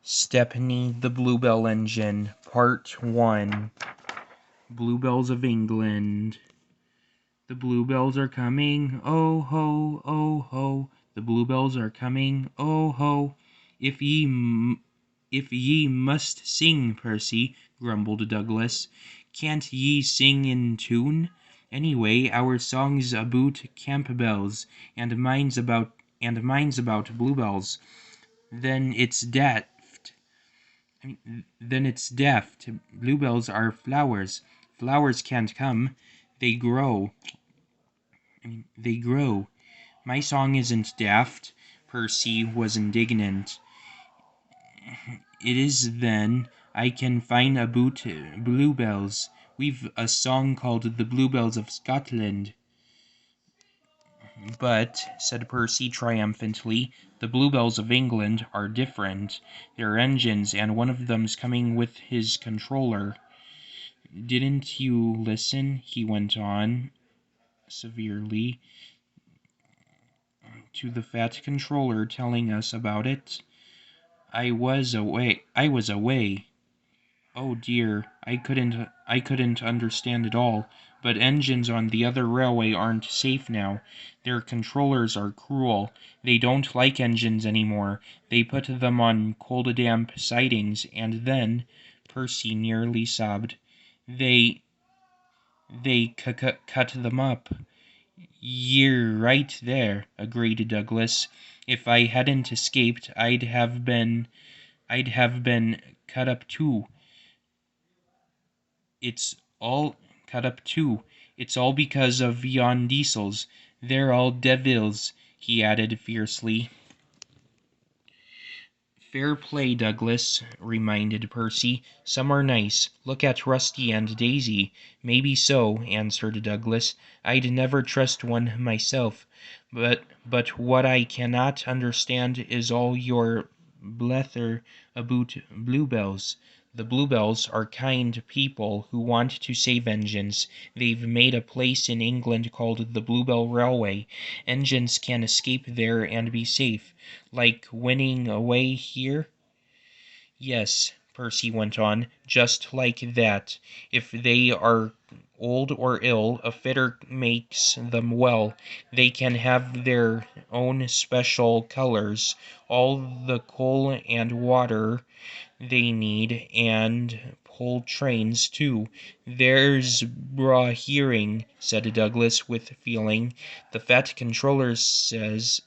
Stepney the Bluebell Engine, Part 1. Bluebells of England. The bluebells are coming, oh ho, oh ho. The bluebells are coming, oh ho. If ye must sing, Percy, grumbled Douglas, can't ye sing in tune? Anyway, our song's aboot Campbells, and mine's about bluebells. Then it's daft. Bluebells are flowers. Flowers can't come. They grow. They grow. My song isn't daft. Percy was indignant. It is, then. I can find aboot bluebells. We've a song called the Bluebells of Scotland. But, said Percy triumphantly, the Bluebells of England are different. They're engines, and one of them's coming with his controller. Didn't you listen, he went on severely, to the fat controller telling us about it? I was away. Oh dear, I couldn't understand it all. But engines on the other railway aren't safe now. Their controllers are cruel. They don't like engines anymore. They put them on cold damp sidings, and then, Percy nearly sobbed, they cut them up. You're right there, agreed Douglas. If I hadn't escaped, I'd have been cut up too. It's all cut up too. It's all because of yon diesels. They're all devils, he added fiercely. Fair play, Douglas, reminded Percy. Some are nice. Look at Rusty and Daisy. Maybe so, answered Douglas. I'd never trust one myself. But what I cannot understand is all your blether about bluebells. The Bluebells are kind people who want to save engines. They've made a place in England called the Bluebell Railway. Engines can escape there and be safe. Like winning away here? Yes, Percy went on, just like that. If they are old or ill, a fitter makes them well. They can have their own special colors, all the coal and water they need, and pull trains too. There's braw hearing, said Douglas with feeling. The fat controller says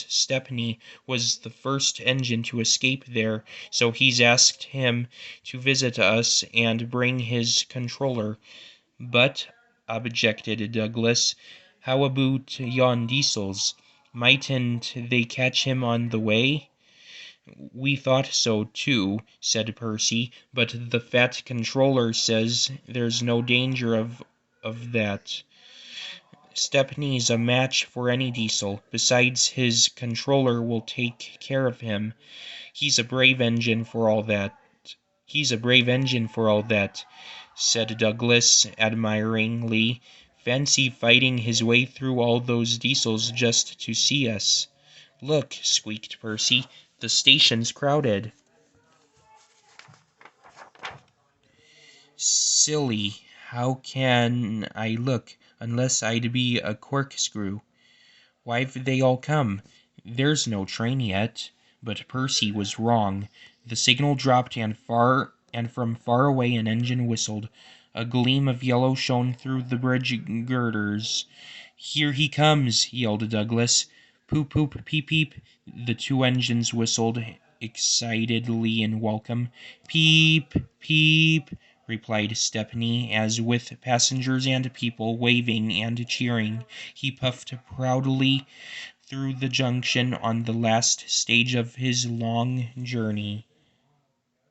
Stepney was the first engine to escape there, so he's asked him to visit us and bring his controller. But, objected Douglas, how about yon diesels? Mightn't they catch him on the way? We thought so too, said Percy, but the fat controller says there's no danger of that. Stepney's a match for any diesel. Besides, his controller will take care of him. He's a brave engine for all that, said Douglas admiringly. Fancy fighting his way through all those diesels just to see us. Look, squeaked Percy, the station's crowded. Silly, how can I look, unless I'd be a corkscrew? Why've they all come? There's no train yet. But Percy was wrong. The signal dropped, and from far away an engine whistled. A gleam of yellow shone through the bridge girders. Here he comes, yelled Douglas. Poop, poop, peep, peep. The two engines whistled excitedly in welcome. Peep, peep, replied Stepney, as with passengers and people waving and cheering, he puffed proudly through the junction on the last stage of his long journey.